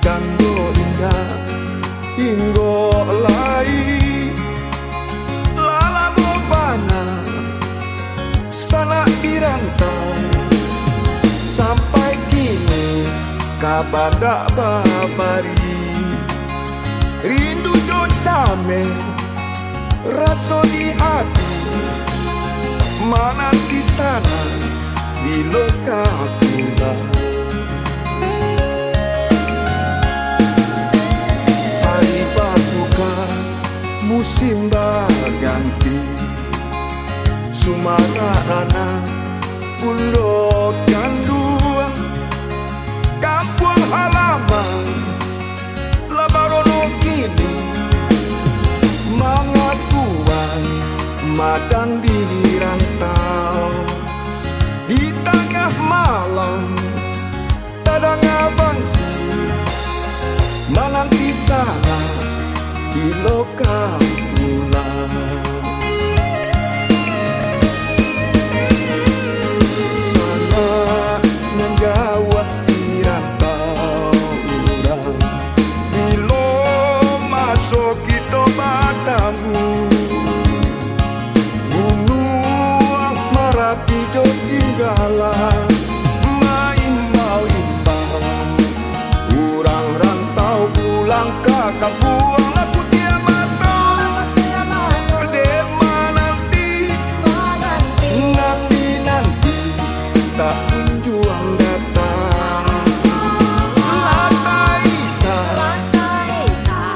kanggo indah hinggo lai lalamo bana sana dirantau sampai kini kabada babari rindu do came raso di hati mana di sana di loka pula hari patuka musim berganti Sumarana pulau Gandua kampung halaman Labarono kini mengakuan madang di rantau di tengah malam tadang abangsi menanti sana di lokal pulau sana menjauh di rantau urang bilo masuk kita batamu gunung Merapi jo Singgala main mau imbang urang rantau pulang ke kampung laku dia matang dema nanti tak kunjung datang lantai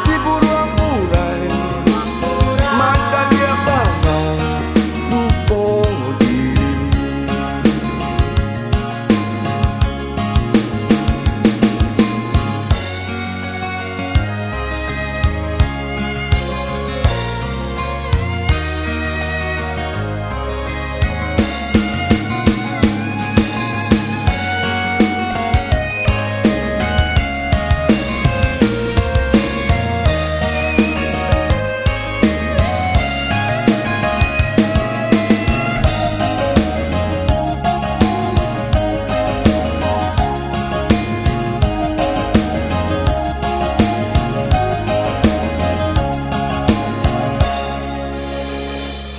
si buruang murai mata dia bangang lupa diri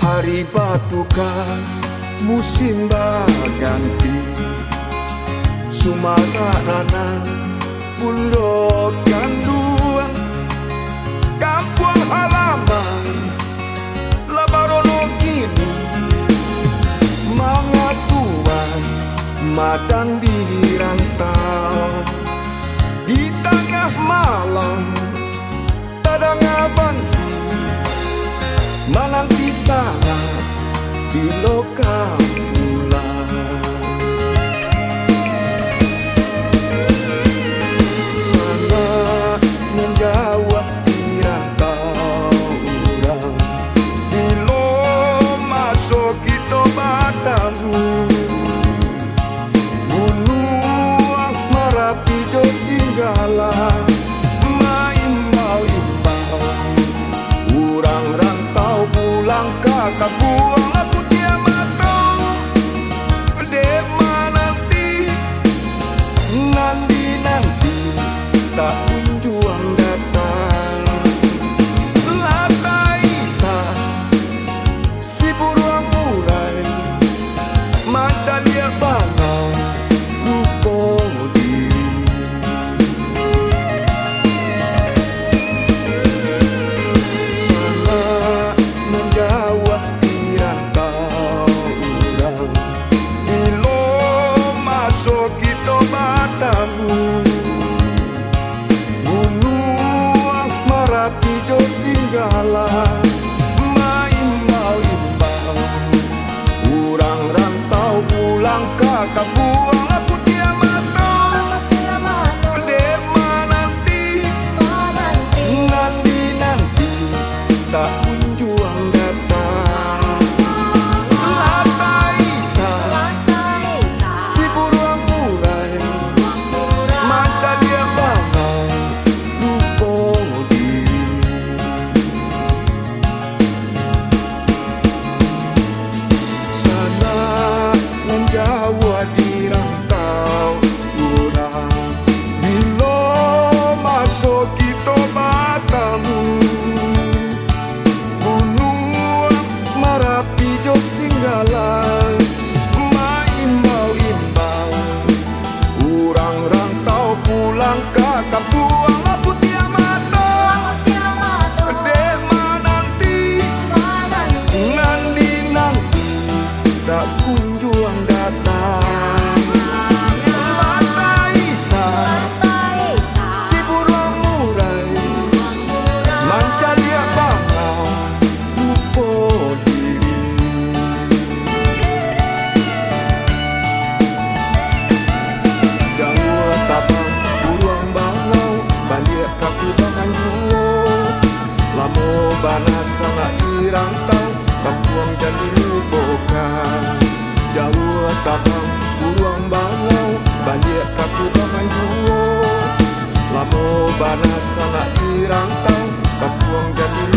hari batuka musim berganti Sumarana pulau Gandua kampung halaman Labarono kini mengakuan madang di rantau di tengah malam tadang abangsi menanti sana di lokal pulau sana menjauh di rantau urang bilo masuk kita batamu gunung Merapi jo Singgala main mau imbang urang rantau pulang ke kampung laku dia matang dema nanti tak kunjung datang lantai si buruang murai mata dia bangang lupa diri sana menjauh di rantau urang bilo masuk kita batamu gunung Merapi jo Singgala main mau imbang urang rantau pulang ke kampung laku dia matang dema nanti tak kunjung datang lantai si buruang murai mata dia bangang lupa diri sana menjauh di rantau kapuang jadi lupakan. Jauh tabang buang balau balik kaku bahan juo. Lamo banas anak di rantau kapuang jadi